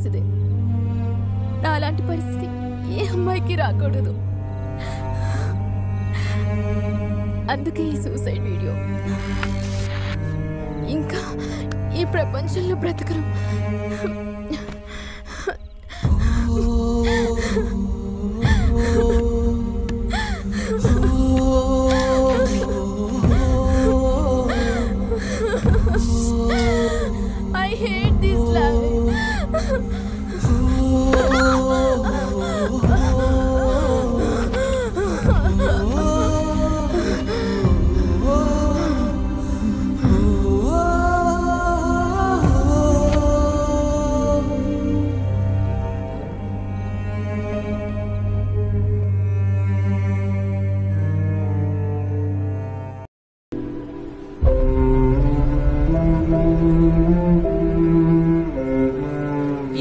మంచిదే. నా అలాంటి పరిస్థితి ఏ అమ్మాయికి రాకూడదు. అందుకే ఈ సూసైడ్ వీడియో. ఇంకా ఈ ప్రపంచంలో బ్రతకరు. I hate this life.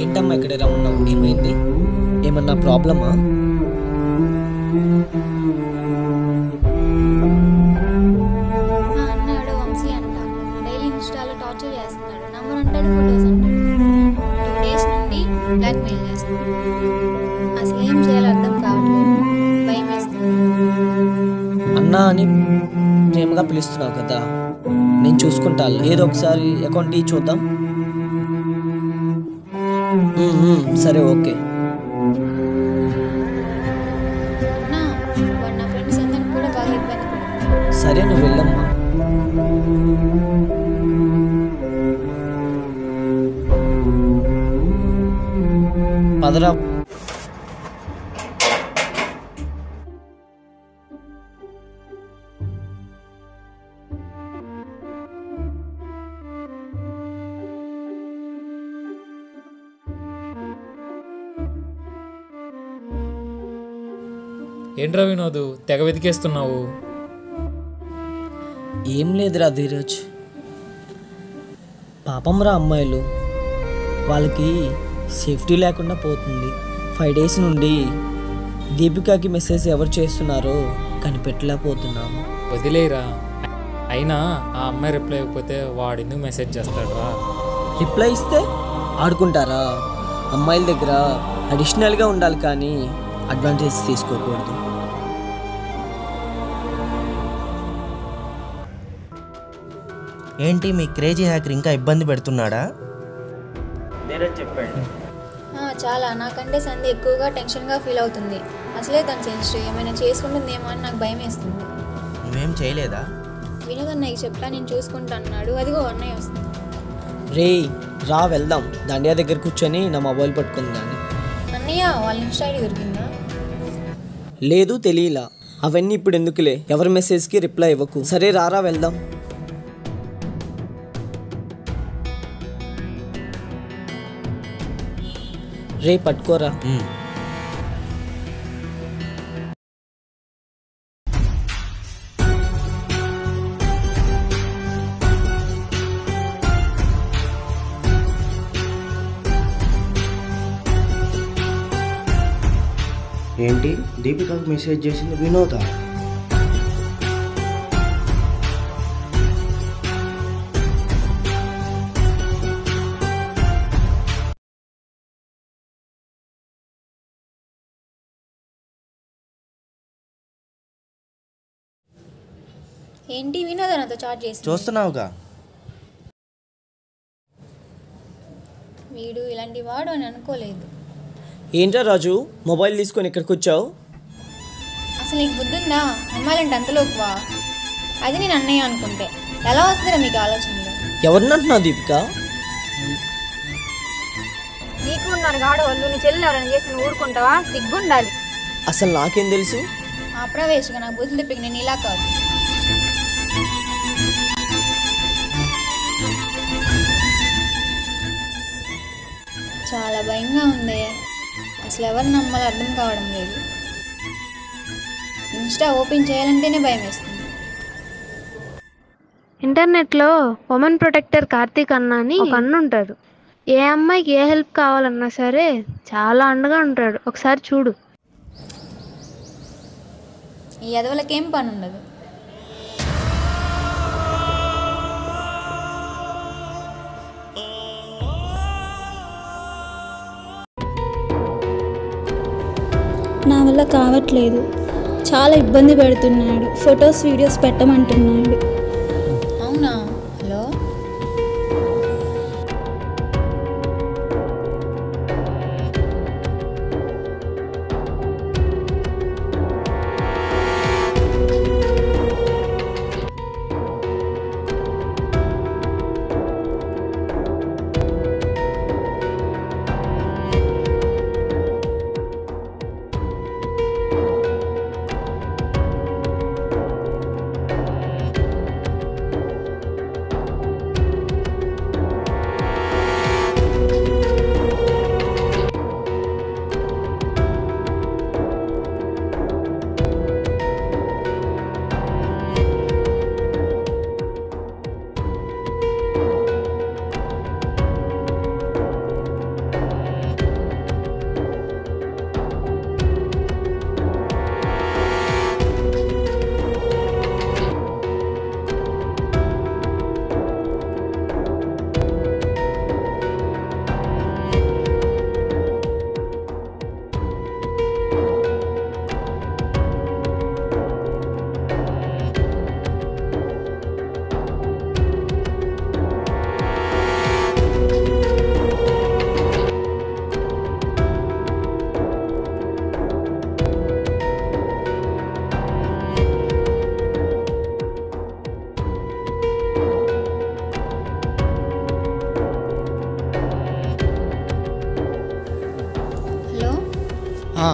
ఏంటమ్మా ఇక్కడ రమ్మన్నావు? ఏమైంది? ఏమన్నా ప్రాబ్లమా? అన్నాడు వంశీ అంట. డైలీ ఇన్స్టాలో టార్చర్ చేస్తున్నాడు. నంబర్ అంటాడు, ఫొటోస్ అంటాడు. 2 days నుండి బ్లాక్మెయిల్ చేస్తున్నాడు. అసలు ఏం చేయాలో అర్థం కావట్లేదు. భయం వేస్తుంది. అన్నా అని ప్రేమగా పిలుస్తున్నావు కదా, నేను చూసుకుంటా. ఏదో ఒకసారి అకౌంట్ చూద్దాం. సరే, ఓకే. అన్నా, వాడు నా ఫ్రెండ్స్ అందరికి కూడా బాగా ఇబ్బంది పడుతుంది. సరే, నువ్వు వెళ్ళమ్మా. పదరా. ఏంట్రా వినోదు, తెగ వెతికేస్తున్నావు? ఏం లేదురా ధీరజ్, పాపంరా అమ్మాయిలు, వాళ్ళకి సేఫ్టీ లేకుండా పోతుంది. 5 days నుండి దీపికాకి మెసేజ్ ఎవరు చేస్తున్నారో కనిపెట్టలేకపోతున్నాము. వదిలేరా. అయినా ఆ అమ్మాయి రిప్లై ఇవ్వకపోతే వాడు ఎందుకు మెసేజ్ చేస్తాడురా? రిప్లై ఇస్తే ఆడుకుంటారా? అమ్మాయిల దగ్గర అడిషనల్గా ఉండాలి కానీ అడ్వాంటేజ్ తీసుకోకూడదు. ఏంటి మీ క్రేజీ హ్యాకర్ ఇంకా ఇబ్బంది పెడుతున్నాడా? చెప్పండి. చాలా. నాకంటే సంధి ఎక్కువగా టెన్షన్గా ఫీల్ అవుతుంది. అసలే తను సెన్సిటివ్. ఏమైనా చేసుకుంటుందేమో అని నాకు భయం వేస్తుంది. నువ్వేం చేయలేదా? వినోద్ అన్నయ్య చెప్పా, నేను చూసుకుంటా అన్నాడు. అదిగో అన్నయ్య వస్తుంది. రే రా వెళ్దాం. దండియా దగ్గర కూర్చొని నా మొబైల్ పట్టుకుంది. కానీ అన్నయ్య వాళ్ళ ఇన్స్టా ఐడి దొరికిందా? లేదు, తెలియలా. అవన్నీ ఇప్పుడు ఎందుకులే, ఎవరి మెసేజ్కి రిప్లై ఇవ్వకు. సరే రారా వెళ్దాం. రే పట్టుకోరా. ఏంటి దీపికాకు మెసేజ్ చేసింది వినోదా? ఏంటి వినోద్ నాతో చాట్ చేసి చూస్తున్నావుగా. వీడు ఇలాంటి వాడు అని అనుకోలేదు. ఏంట్రా రాజు, మొబైల్ తీసుకొని ఇక్కడికి వచ్చావు? అసలు నీకు బుద్ధుందా? అమ్మాయిలంటే అంతలోకువా? అది నేను అన్నయ్య అనుకుంటే ఎలా వస్తుందా మీకు ఆలోచనలు? ఎవరినంటున్నావు దీపిక? నీకు ఉన్నారు గాడవాళ్ళు. నీ చెల్లెలు ఎవరైనా చేసి నువ్వు ఊరుకుంటావా? సిగ్గుండాలి. అసలు నాకేం తెలుసు? ఆ ప్రవేశగా నాకు బుద్ధులు తిప్పికి నేను ఇలా కాదు. చాలా భయంగా ఉంది. అసలు ఎవరు నమ్మాలో అర్థం కావడం లేదు. ఇన్స్టా ఓపెన్ చేయాలంటేనే భయం వేస్తుంది. ఇంటర్నెట్లో ఉమెన్ ప్రొటెక్టర్ కార్తీక్ అన్న అని ఒక అన్న ఉంటాడు. ఏ అమ్మాయికి ఏ హెల్ప్ కావాలన్నా సరే చాలా అండగా ఉంటాడు. ఒకసారి చూడు. ఈ ఎదవలకేం పని ఉండదు. నా వల్ల కావట్లేదు, చాలా ఇబ్బంది పెడుతున్నాడు, ఫొటోస్ వీడియోస్ పెట్టమంటున్నాడు. అవునా? హలో,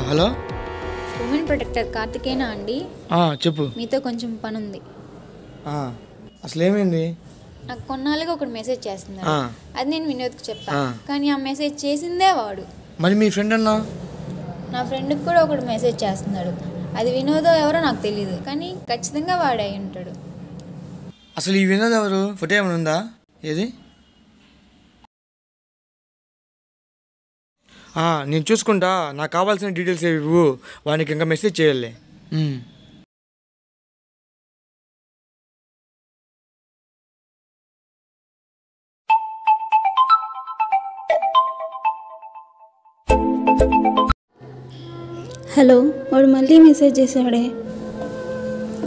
హలో, ఉమెన్ ప్రొటెక్టర్ కార్తికేనా అండి? చెప్పు. మీతో కొంచెం పని ఉంది. అసలు ఏమైంది? నాకు కొన్నాళ్ళుగా ఒకటి మెసేజ్ చేస్తున్నాడు. అది నేను వినోద్కి చెప్పాను, కానీ ఆ మెసేజ్ చేసిందే వాడు. మరి మీ ఫ్రెండ్ అన్నా? నా ఫ్రెండ్కి కూడా ఒకటి మెసేజ్ చేస్తున్నాడు. అది వినోదో ఎవరో నాకు తెలియదు, కానీ ఖచ్చితంగా వాడే అయి ఉంటాడు. అసలు ఈ వినోద్ ఎవరు? ఫోటో ఏమైనా ఉందా? ఏది? నేను చూసుకుంటా. నాకు కావాల్సిన డీటెయిల్స్ ఏవి ఇవ్వు, వానికి ఇంకా మెసేజ్ చేయాలి. హలో, వాడు మళ్ళీ మెసేజ్ చేశాడే.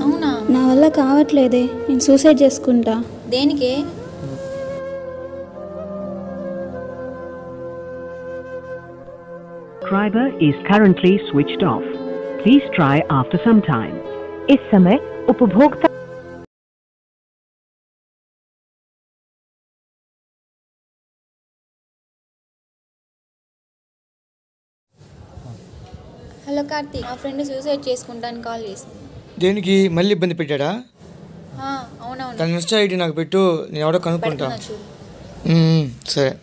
అవునా? నా వల్ల కావట్లేదే, నేను సూసైడ్ చేసుకుంటా. దేనికే? Subscriber is currently switched off. Please try after some time. इस समय उपभोक्ता హలో కార్తీక్, మా ఫ్రెండ్ సూసైడ్ చేసుకుంటాను కాల్ చేసింది. దేనికి? మళ్ళీ ఇబ్బంది పెట్టాడా? అవునవును. తన ఇన్స్టా ఐడి నాకు పెట్టు, నేను ఎవడో కనుక్కుంటా. సరే.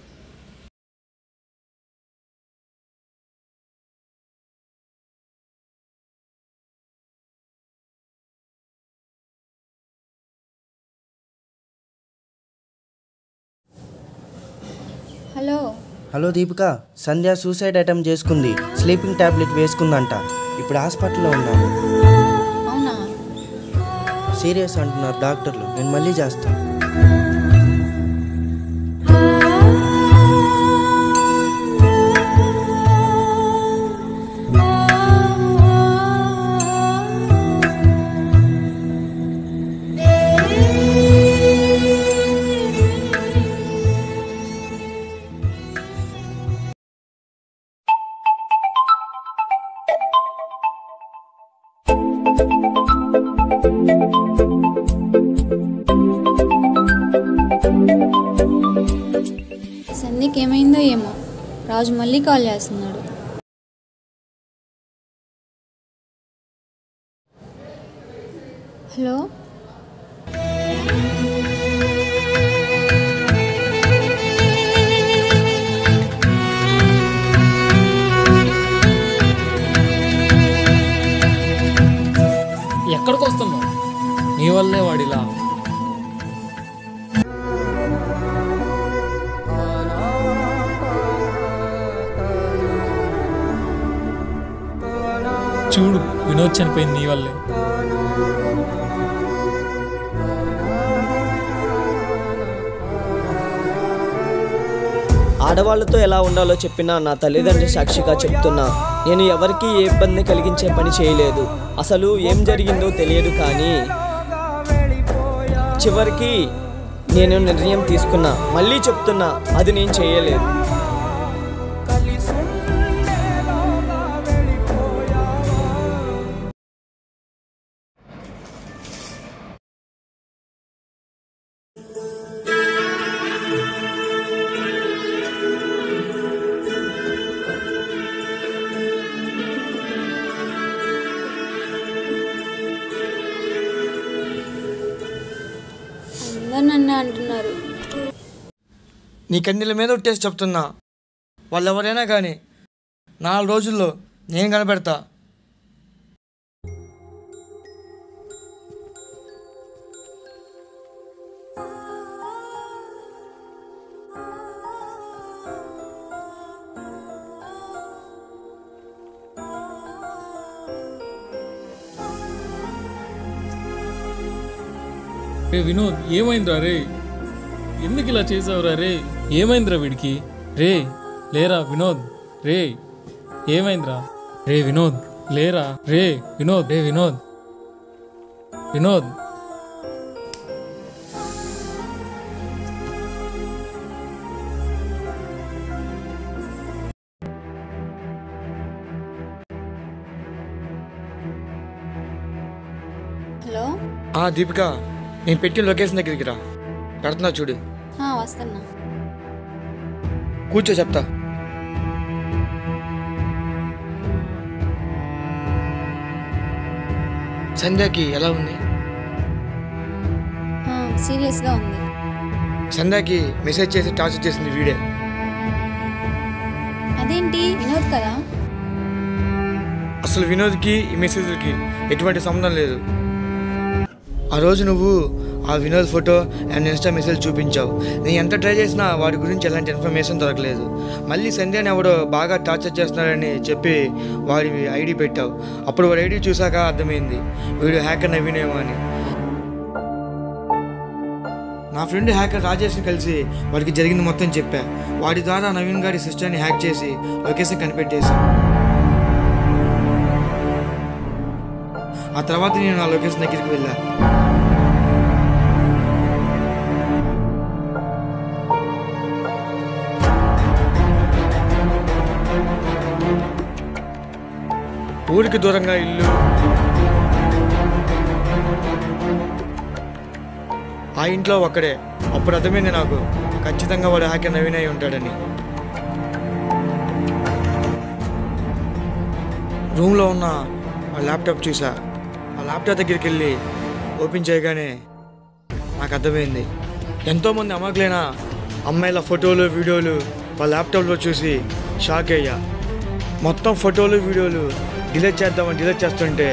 Hello hello Deepika, Sandhya suicide attempt చేసుకుంది. స్లీపింగ్ టాబ్లెట్ వేసుకుందంట. ఇప్పుడు హాస్పిటల్లో ఉన్నాను. అవునా? సీరియస్ అంటున్నారు డాక్టర్లు. నేను మళ్ళీ చేస్తాను. సంధ్యకి ఏమైందో ఏమో, రాజు మళ్ళీ కాల్ చేస్తున్నాడు. హలో, ఎక్కడికి వస్తున్నావు? నీ వల్లే వాడిలా. చూడు, వినోద్ చనిపోయింది నీ వల్లే. ఆడవాళ్ళతో ఎలా ఉండాలో చెప్పినా నా తల్లిదండ్రుల సాక్షిగా చెప్తున్నా, నేను ఎవరికి ఏ ఇబ్బంది కలిగించే పని చేయలేదు. అసలు ఏం జరిగిందో తెలియదు, కానీ చివరికి నేను నిర్ణయం తీసుకున్నా. మళ్ళీ చెప్తున్నా, అది నేను చేయలేదు. అందరు నన్ను అంటున్నారు. నీ కన్నీళ్ళ మీద ఒట్టేసి చెప్తున్నా, వాళ్ళు ఎవరైనా కానీ 4 రోజుల్లో నేను కనపెడతా. రే వినోద్, ఏమైందిరా రే? ఎందుకు ఇలా చేసావురా రే? ఏమైందిరా వీడికి? రే లేరా వినోద్, రే ఏమైందిరా? రే వినోద్ లేరా? రే వినోద్, రే వినోద్, వినోద్. హలో. దీపిక, నేను పెట్టిన లొకేషన్ దగ్గరికి రా. పెడుతున్నా చూడు. వస్తున్నా. కూర్చో, చెప్తా. సంధ్యాకి ఎలా ఉంది? సీరియస్గా ఉంది. సంధ్యాకి మెసేజ్ చేసి టార్చర్ చేసింది వీడే. అదేంటి, వినోద్ కదా? అసలు వినోద్కి ఈ మెసేజ్కి ఎటువంటి సంబంధం లేదు. ఆ రోజు నువ్వు ఆ Vinod photo and insta message చూపించావు. నేను ఎంత ట్రై చేసినా వాడి గురించి ఎలాంటి ఇన్ఫర్మేషన్ దొరకలేదు. మళ్ళీ సంధ్యాని ఎవడో బాగా టార్చర్ చేస్తున్నాడని చెప్పి వాడి ఐడి పెట్టావు. అప్పుడు వాడి ఐడి చూసాక అర్థమైంది వీడు హ్యాకర్ నవీనేమో అని. నా ఫ్రెండ్ హ్యాకర్ రాజేష్ని కలిసి వాడికి జరిగింది మొత్తం చెప్పా. వాడి ద్వారా నవీన్ గారి సిస్టర్ని హ్యాక్ చేసి లొకేషన్ కనిపెట్టేశాం. ఆ తర్వాత నేను ఆ లొకేషన్ దగ్గరికి వెళ్ళా. ఊరికి దూరంగా ఇల్లు, ఆ ఇంట్లో ఒక్కడే. అప్పుడు అర్థమైంది నాకు, ఖచ్చితంగా వాడు హ్యాకర్ నవీన్ అయి ఉంటాడని. రూమ్లో ఉన్న ఆ ల్యాప్టాప్ చూసా. ఆ ల్యాప్టాప్ దగ్గరికి వెళ్ళి ఓపెన్ చేయగానే నాకు అర్థమైంది. ఎంతోమంది అమ్మకులైన అమ్మాయిల ఫోటోలు వీడియోలు వాళ్ళ ల్యాప్టాప్లో చూసి షాక్ అయ్యా. మొత్తం ఫోటోలు వీడియోలు డిలీట్ చేద్దామని డిలీట్ చేస్తుంటే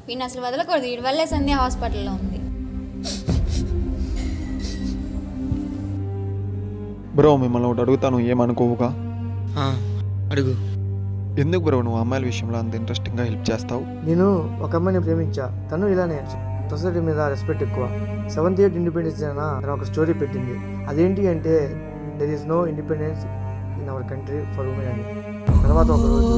వీడిని అసలు వదలకూడదు. వీడి వల్లే సంధ్య హాస్పిటల్లో ఉంది. బ్రో, మిమ్మల్ని ఒకటి అడుగుతాను, ఏమనుకోవుగా? అడుగు. ఎందుకు బ్రో నువ్వు అమ్మాయిల విషయంలో అంత ఇంట్రెస్టింగ్గా హెల్ప్ చేస్తావు? నేను ఒక అమ్మాయిని ప్రేమించా. తను ఇలానే సొసైటీ మీద రెస్పెక్ట్ ఎక్కువ. 7th ఇండిపెండెన్స్ డే తను ఒక స్టోరీ పెట్టింది. అదేంటి అంటే there is no independence in our country for women అని. తర్వాత ఒకరోజు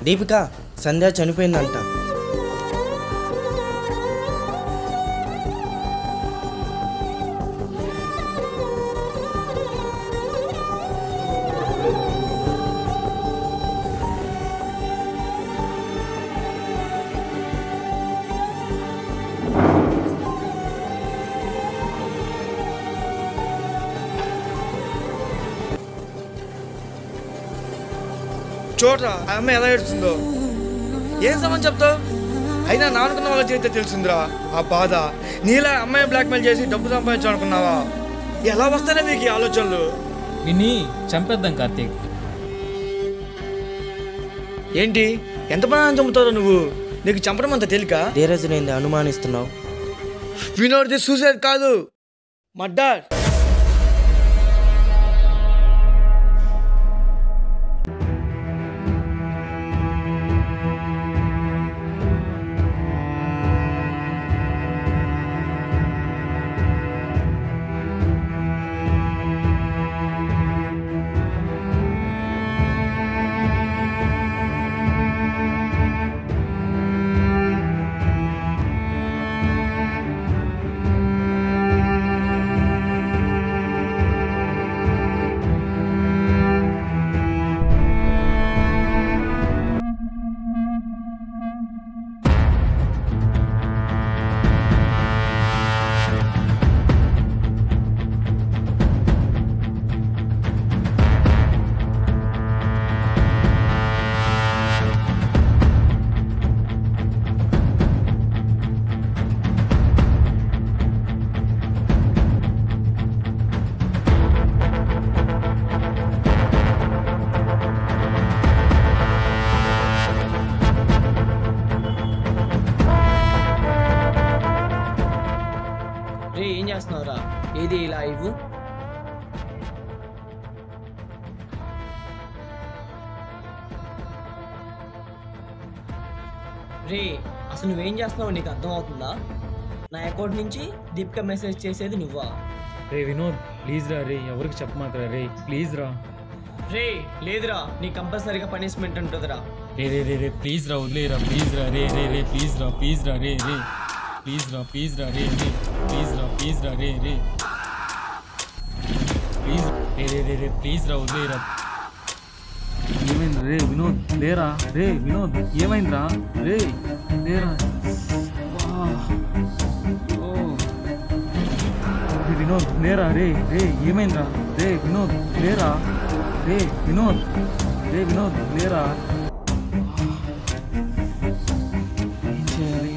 దీపిక, సంధ్య చనిపోయిందంట. చూడరా ఆ అమ్మాయి ఎలా ఏడుస్తుందో. ఏం సమని చెప్తావు? అయినా నానుకున్న వాళ్ళ చేస్తే తెలిసిందిరా ఆ బాధ. నీలా అమ్మాయి బ్లాక్మెయిల్ చేసి డబ్బు సంపాదించాలనుకున్నావా? ఎలా వస్తానే మీకు ఈ ఆలోచనలు? విని చంపేద్దాం కార్తీక్. ఏంటి ఎంత పని చంపుతావు నువ్వు? నీకు చంపడం అంత తేలిక? ధీరజ్ నేను అనుమానిస్తున్నావు. వినోద్ది సూసైడ్ కాదు, మర్డర్. ఏం చేస్తున్నావురా? ఏది ఇలా ఇవ్వు. రే అసలు నువ్వేం చేస్తున్నావు నీకు అర్థం అవుతుందా? నా అకౌంట్ నుంచి దీపిక మెసేజ్ చేసేది నువ్వా? రే వినోద్ ప్లీజ్ రా రే, ఎవరికి చెప్పమాకరా రే, ప్లీజ్ రా. రే లేదురా, నీ కంపల్సరీగా పనిష్మెంట్ ఉంటుందిరా. రే రే రే రే ప్లీజ్ రా, వదిలేరా ప్లీజ్ రా. రే రే రే ప్లీజ్ రా, ప్లీజ్ రా రే రే, ప్లీజ్ రా ప్లీజ్ రా రే రే, ప్లీజ్ రా ప్లీజ్ రా రే రే, please ray ray ray ray please రా, వదిలేరా. ఏమైంది రే వినోద్? లేరా రే వినోద్, ఏమైందిరా రే? లేరా వినోద్, లేరా రే రే, ఏమైందిరా రే వినోద్? లేరా రే వినోద్, రే వినోద్ లేరా? ఏం చేయాలి?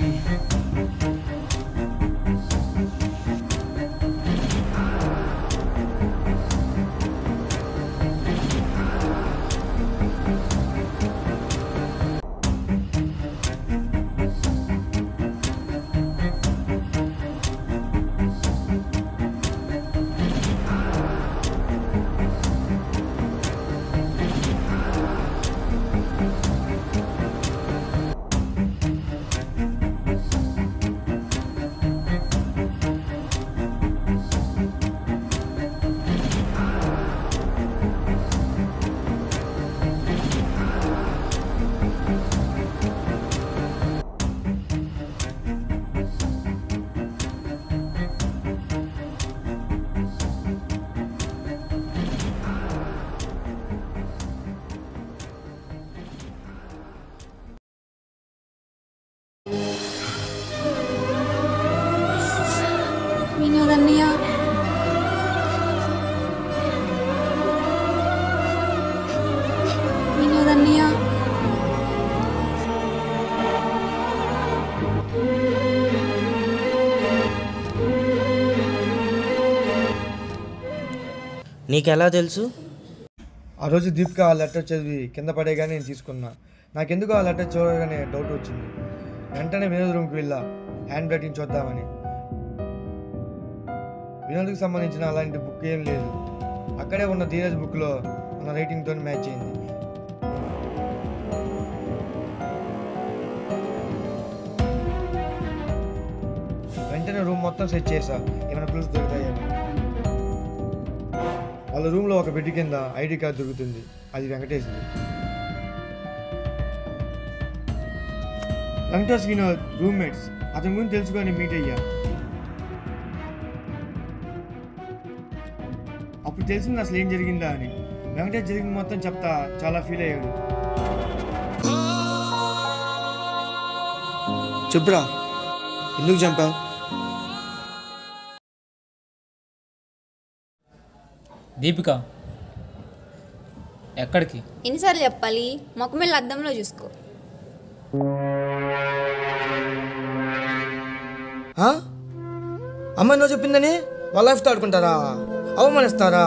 వినోదన్నయ్య, వినోదన్నయ్య, నీకెలా తెలుసు? ఆ రోజు దీపిక ఆ లెటర్ చదివి కింద పడేగానే నేను తీసుకున్నా. నాకెందుకు ఆ లెటర్ చూడగానే డౌట్ వచ్చింది. వెంటనే వినోద్ రూమ్కి వెళ్ళా హ్యాండ్ రైటింగ్ చూద్దామని. వినోద్కి సంబంధించిన అలాంటి బుక్ ఏం లేదు. అక్కడే ఉన్న ధీరజ్ బుక్లో ఉన్న రైటింగ్తో మ్యాచ్ అయింది. వెంటనే రూమ్ మొత్తం సెట్ చేసా, ఏమైనా క్లూస్ దొరుకుతాయేమో. వాళ్ళ రూమ్లో ఒక బెడ్ కింద ఐడి కార్డ్ దొరుకుతుంది, అది వెంకటేష్ది. వెంకటేష్ వినోద్ రూమ్మేట్స్. అతని గురించి తెలుసుకొని మీట్ అయ్యా. అప్పుడు తెలిసింది అసలు ఏం జరిగిందా అని. వెంకటేష్ జరిగింది మొత్తం చెప్తా చాలా ఫీల్ అయ్యాడు. చెప్పురా, ఎందుకు చంపావు? దీపిక ఎక్కడికి? ఎన్నిసార్లు చెప్పాలి? మొక్క మీద అద్దంలో చూసుకో. అమ్మాయి నువ్వు చెప్పిందని వాళ్ళ లైఫ్తో ఆడుకుంటారా? అవమానిస్తారా?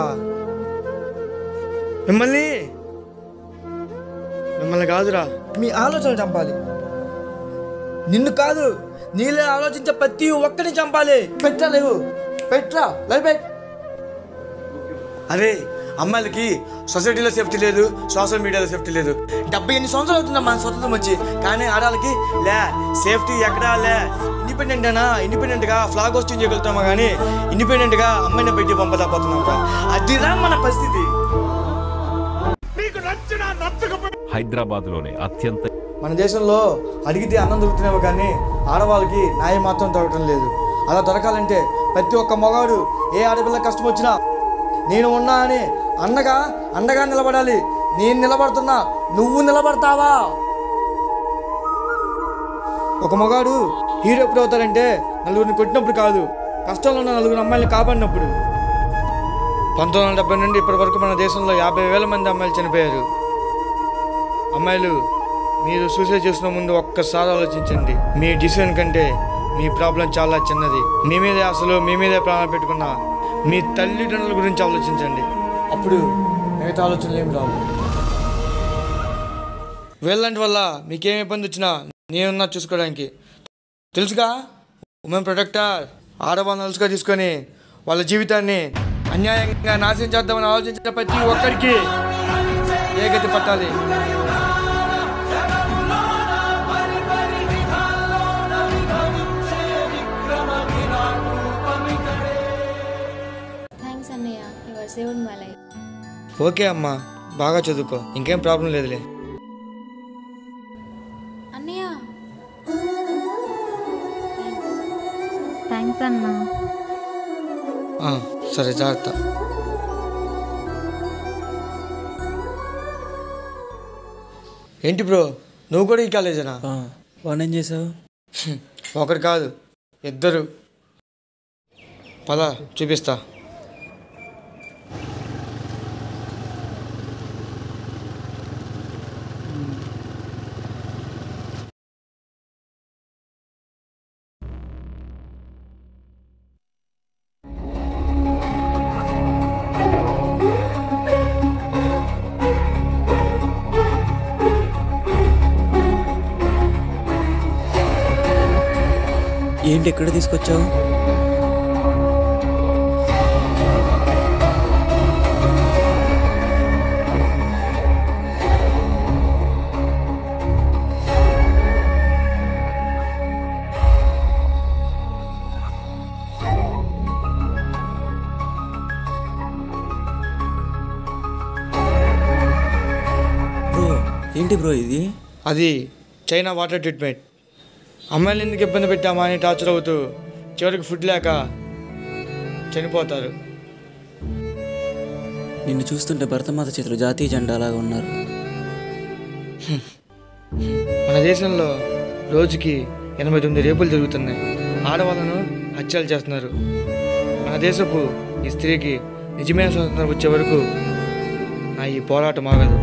మిమ్మల్ని కాదురా, మీ ఆలోచనలు చంపాలి. నిన్ను కాదు, నీళ్ళే ఆలోచించే ప్రతి ఒక్కరిని చంపాలి. పెట్టలేవు, పెట్రా లైఫ్. అరే అమ్మాయిలకి సొసైటీలో సేఫ్టీ లేదు, సోషల్ మీడియాలో సేఫ్టీ లేదు. 78 సంవత్సరాలు అవుతుందా మన స్వతంత్రం వచ్చి, కానీ ఆడవాళ్ళకి లే సేఫ్టీ ఎక్కడా లే. ఇండిపెండెంట్గా ఫ్లాగ్ హోస్టింగ్ చేయగలుగుతామా కానీ ఇండిపెండెంట్గా అమ్మాయిని పెట్టి పంపలేకపోతున్నాం. అదిరా మన పరిస్థితి. హైదరాబాద్లోనే అత్యంత మన దేశంలో అడిగితే అన్నం దొరుకుతున్నావు కానీ ఆడవాళ్ళకి న్యాయం మాత్రం దొరకటం లేదు. అలా దొరకాలంటే ప్రతి ఒక్క మగాడు ఏ ఆడపిల్ల కష్టం వచ్చినా నేను ఉన్నా అని అండగా నిలబడాలి. నేను నిలబడుతున్నా, నువ్వు నిలబడతావా? ఒక మగాడు హీరో ఎప్పుడు అవుతాడంటే నలుగురిని కొట్టినప్పుడు కాదు, కష్టంలో ఉన్న నలుగురు అమ్మాయిని కాపాడినప్పుడు. 1970 నుండి ఇప్పటి వరకు మన దేశంలో 50,000 మంది అమ్మాయిలు చనిపోయారు. అమ్మాయిలు, మీరు సూసైడ్ చేసిన ముందు ఒక్కసారి ఆలోచించండి. మీ డిసిషన్ కంటే మీ ప్రాబ్లం చాలా చిన్నది. మీ మీదే ప్రాణాలు పెట్టుకున్న మీ తల్లిదండ్రుల గురించి ఆలోచించండి. అప్పుడు మిగతా ఆలోచనలు ఏం రావు. వీళ్ళంటి వల్ల మీకేం ఇబ్బంది వచ్చినా నేనున్నా చూసుకోవడానికి. తెలుసుగా, ఉమెన్ ప్రొటెక్టర్. ఆడవాళ్ళని అలుసుగా తీసుకొని వాళ్ళ జీవితాన్ని అన్యాయంగా నాశనం చేద్దామని ఆలోచించిన ప్రతి ఒక్కరికి ఏ గతి పట్టాలి. థ్యాంక్స్ అన్నయ్య, you are saved my life. Okay అమ్మా, బాగా చదువుకో, ఇంకేం ప్రాబ్లం లేదులే. అన్నయ్య థ్యాంక్స్ అన్నా. సరే, జాగ్రత్త. ఏంటి బ్రో, నువ్వు కూడా ఈ కాలేజేనా? వాడేం చేసావు? ఒకరు కాదు, ఇద్దరు. పద చూపిస్తా. ఏంటి ఎక్కడ తీసుకొచ్చావు? ఏంటి బ్రో ఇది? అది చైనా వాటర్ ట్రీట్మెంట్. అమ్మాయిలు ఎందుకు ఇబ్బంది పెట్టామా అని టార్చర్ అవుతూ చివరికి ఫుడ్ లేక చనిపోతారు. నిన్ను చూస్తుంటే భరతమాత చేతులు జాతీయ జెండా లాగా ఉన్నారు. మన దేశంలో రోజుకి 89 రేపులు జరుగుతున్నాయి. ఆడవాళ్ళను హత్యలు చేస్తున్నారు. మన దేశపు ఈ స్త్రీకి నిజమైన స్వాతంత్రం వచ్చే వరకు నా ఈ పోరాటం ఆగదు.